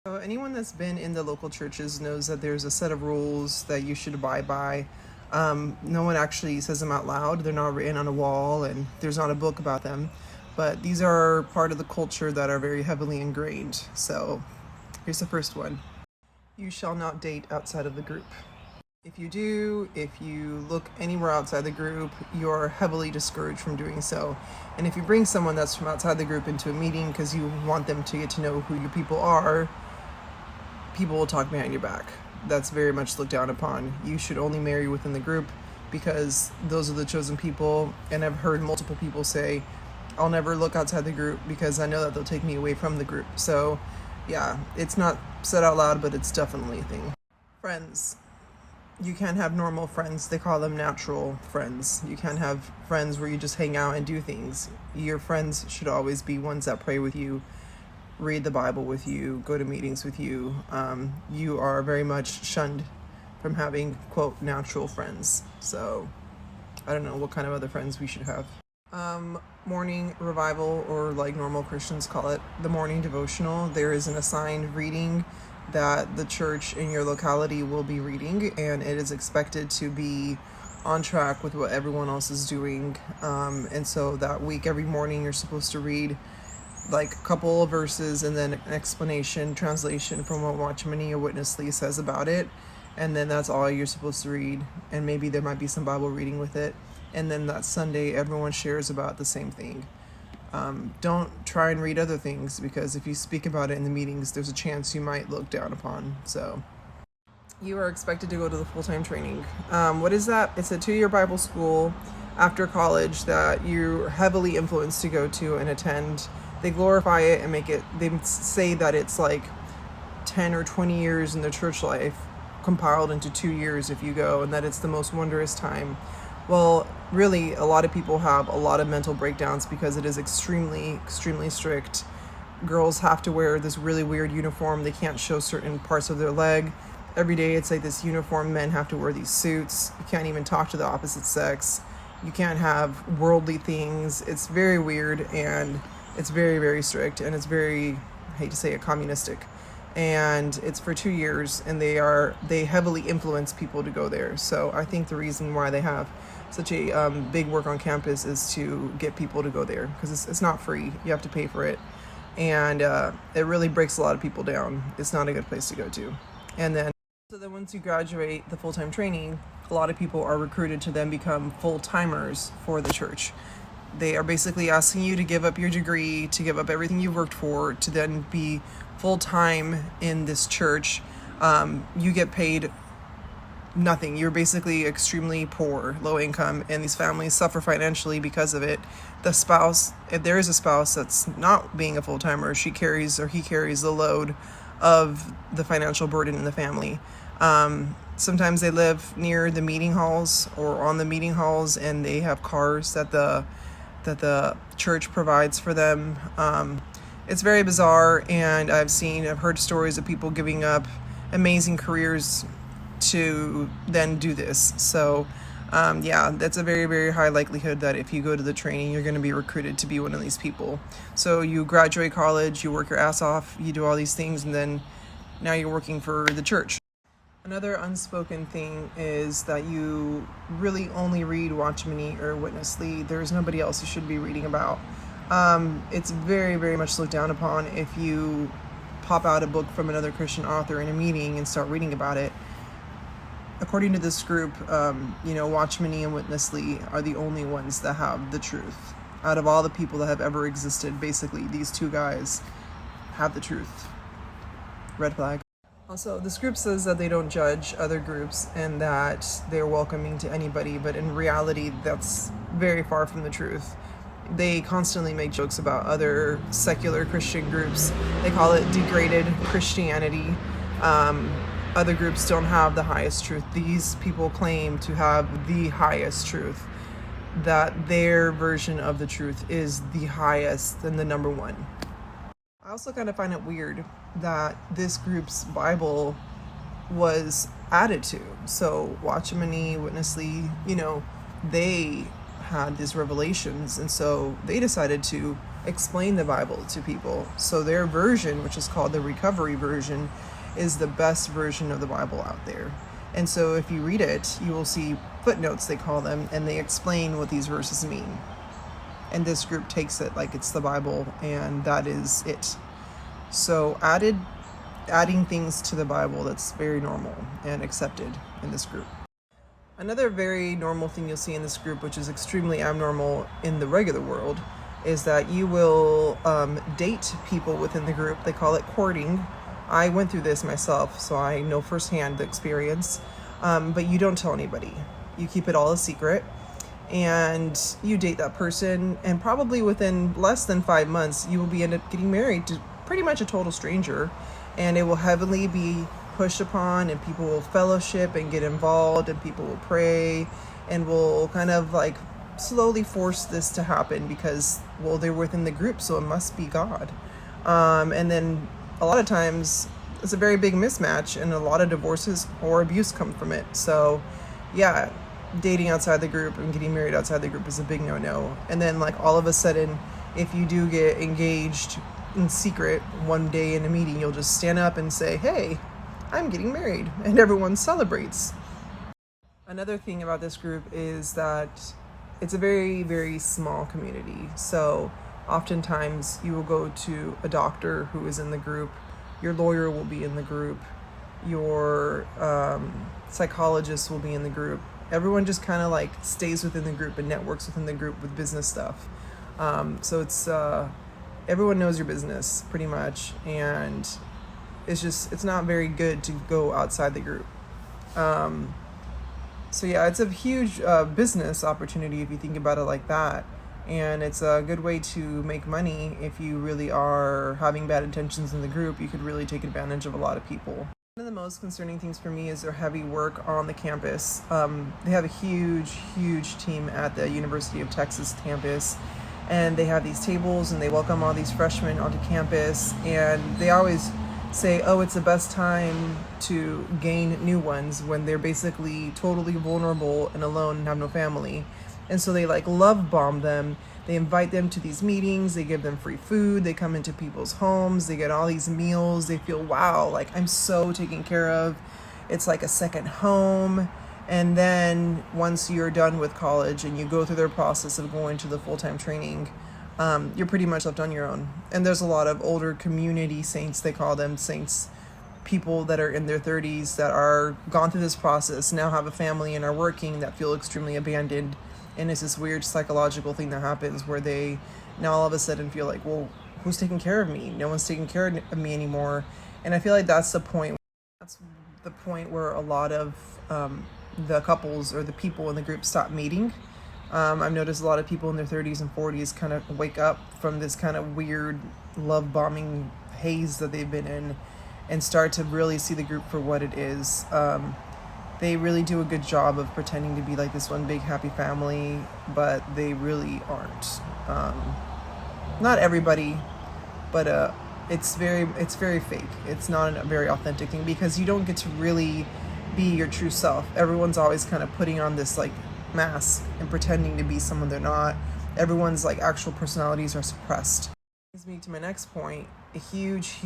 So anyone that's been in the local churches knows that there's a set of rules that you should abide by. No one actually says them out loud. They're not written on a wall, and there's not a book about them. But these are part of the culture that are very heavily ingrained. So here's the first one. You shall not date outside of the group. If you do, if you look anywhere outside the group, you're heavily discouraged from doing so. And if you bring someone that's from outside the group into a meeting because you want them to get to know who your people are, people will talk behind your back. That's very much looked down upon. You should only marry within the group because those are the chosen people. And I've heard multiple people say, I'll never look outside the group because I know that they'll take me away from the group. So yeah, it's not said out loud, but it's definitely a thing. Friends. You can't have normal friends. They call them natural friends. You can't have friends where you just hang out and do things. Your friends should always be ones that pray with you, read the Bible with you, go to meetings with you. You are very much shunned from having, quote, natural friends. So I don't know what kind of other friends we should have. Morning revival, or like normal Christians call it, the morning devotional. There is an assigned reading that the church in your locality will be reading, and it is expected to be on track with what everyone else is doing. And so that week, every morning, you're supposed to read like a couple of verses and then an explanation, translation from what Watchman or Witness Lee says about it. And then that's all you're supposed to read. And maybe there might be some Bible reading with it. And then that Sunday, everyone shares about the same thing. Don't try and read other things, because if you speak about it in the meetings, there's a chance you might look down upon. So you are expected to go to the full-time training. What is that? It's a 2-year Bible school after college that you're heavily influenced to go to and attend. They glorify it and they say that it's like 10 or 20 years in the church life compiled into 2 years if you go, and that it's the most wondrous time. Well, really, a lot of people have a lot of mental breakdowns because it is extremely, extremely strict. Girls have to wear this really weird uniform. They can't show certain parts of their leg. Every day it's like this uniform. Men have to wear these suits. You can't even talk to the opposite sex. You can't have worldly things. It's very weird, and it's very, very strict, and it's very, I hate to say it, communistic. And it's for 2 years, and they heavily influence people to go there. So I think the reason why they have such a big work on campus is to get people to go there, because it's not free. You have to pay for it, and it really breaks a lot of people down. It's not a good place to go to. And then so then once you graduate the full-time training, a lot of people are recruited to then become full-timers for the church. They are basically asking you to give up your degree, to give up everything you've worked for, to then be full-time in this church. You get paid nothing. You're basically extremely poor, low income, and these families suffer financially because of it. The spouse, if there is a spouse that's not being a full-timer, she carries or he carries the load of the financial burden in the family. Sometimes they live near the meeting halls or on the meeting halls, and they have cars that the church provides for them. It's very bizarre, and I've heard stories of people giving up amazing careers to then do this. So that's a very, very high likelihood that if you go to the training, you're going to be recruited to be one of these people. So you graduate college, you work your ass off, you do all these things, and then now you're working for the church. Another unspoken thing is that you really only read Watchman or Witness Lee. There's nobody else you should be reading about. It's very, very much looked down upon if you pop out a book from another Christian author in a meeting and start reading about it. According to this group, Watchman and Witness Lee are the only ones that have the truth. Out of all the people that have ever existed, basically, these two guys have the truth. Red flag. Also, this group says that they don't judge other groups and that they're welcoming to anybody, but in reality, that's very far from the truth. They constantly make jokes about other secular Christian groups. They call it degraded Christianity. Other groups don't have the highest truth. These people claim to have the highest truth, that their version of the truth is the highest and the number one. I also kind of find it weird that this group's Bible was added to. So Watchman, Witness Lee, they had these revelations, and so they decided to explain the Bible to people. So their version, which is called the recovery version, is the best version of the Bible out there. And so if you read it, you will see footnotes, they call them, and they explain what these verses mean. And this group takes it like it's the Bible, and that is it. So adding things to the Bible, that's very normal and accepted in this group. Another very normal thing you'll see in this group, which is extremely abnormal in the regular world, is that you will date people within the group. They call it courting. I went through this myself, so I know firsthand the experience. But you don't tell anybody. You keep it all a secret. And you date that person, and probably within less than 5 months, you will end up getting married to pretty much a total stranger. And it will heavily be pushed upon, and people will fellowship and get involved, and people will pray, and will kind of like slowly force this to happen because, well, they're within the group, so it must be God. And then a lot of times it's a very big mismatch, and a lot of divorces or abuse come from it. So yeah, dating outside the group and getting married outside the group is a big no-no. And then like all of a sudden, if you do get engaged in secret one day in a meeting, you'll just stand up and say, hey, I'm getting married, and everyone celebrates. Another thing about this group is that it's a very, very small community. So oftentimes you will go to a doctor who is in the group, your lawyer will be in the group, your psychologist will be in the group. Everyone just kind of like stays within the group and networks within the group with business stuff. So it's everyone knows your business pretty much, and it's not very good to go outside the group. So yeah, it's a huge business opportunity if you think about it like that. And it's a good way to make money. If you really are having bad intentions in the group, you could really take advantage of a lot of people. One of the most concerning things for me is their heavy work on the campus. They have a huge team at the University of Texas campus, and they have these tables, and they welcome all these freshmen onto campus, and they always say, oh, it's the best time to gain new ones when they're basically totally vulnerable and alone and have no family. And so they like love bomb them. They invite them to these meetings. They give them free food. They come into people's homes. They get all these meals. They feel, wow, like I'm so taken care of. It's like a second home. And then once you're done with college and you go through their process of going to the full-time training, you're pretty much left on your own. And there's a lot of older community saints, they call them saints, people that are in their 30s that are gone through this process, now have a family and are working, that feel extremely abandoned. And it's this weird psychological thing that happens where they now all of a sudden feel like, well, who's taking care of me? No one's taking care of me anymore. And I feel like that's the point. That's the point where a lot of the couples or the people in the group stop meeting. I've noticed a lot of people in their 30s and 40s kind of wake up from this kind of weird love bombing haze that they've been in and start to really see the group for what it is. They really do a good job of pretending to be like this one big happy family, but they really aren't. Not everybody, but it's very fake. It's not a very authentic thing because you don't get to really be your true self. Everyone's always kind of putting on this like mask and pretending to be someone they're not. Everyone's like actual personalities are suppressed. Brings me to my next point. A huge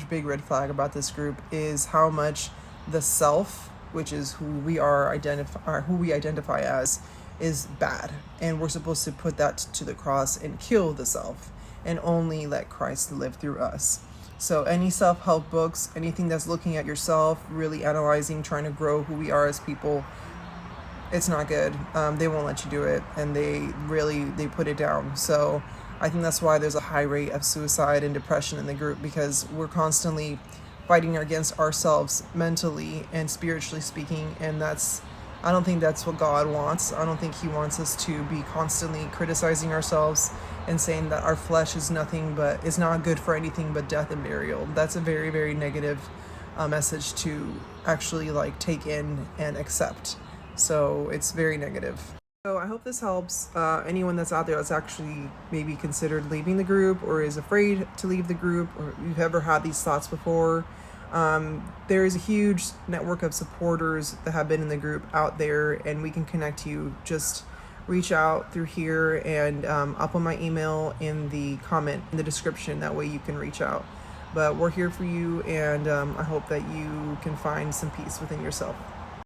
big red flag about this group is how much the self, which is who we identify as, is bad, and we're supposed to put that to the cross and kill the self and only let Christ live through us. So any self-help books, anything that's looking at yourself, really analyzing, trying to grow who we are as people, it's not good. They won't let you do it, and they put it down. So I think that's why there's a high rate of suicide and depression in the group, because we're constantly fighting against ourselves mentally and spiritually speaking, and I don't think that's what God wants. I don't think He wants us to be constantly criticizing ourselves and saying that our flesh is not good for anything but death and burial. That's a very, very negative message to actually like take in and accept. So it's very negative. So I hope this helps anyone that's out there that's actually maybe considered leaving the group or is afraid to leave the group, or you've ever had these thoughts before. There is a huge network of supporters that have been in the group out there, and we can connect you. Just reach out through here, and I'll put my email in the comment in the description. That way you can reach out. But we're here for you, and I hope that you can find some peace within yourself.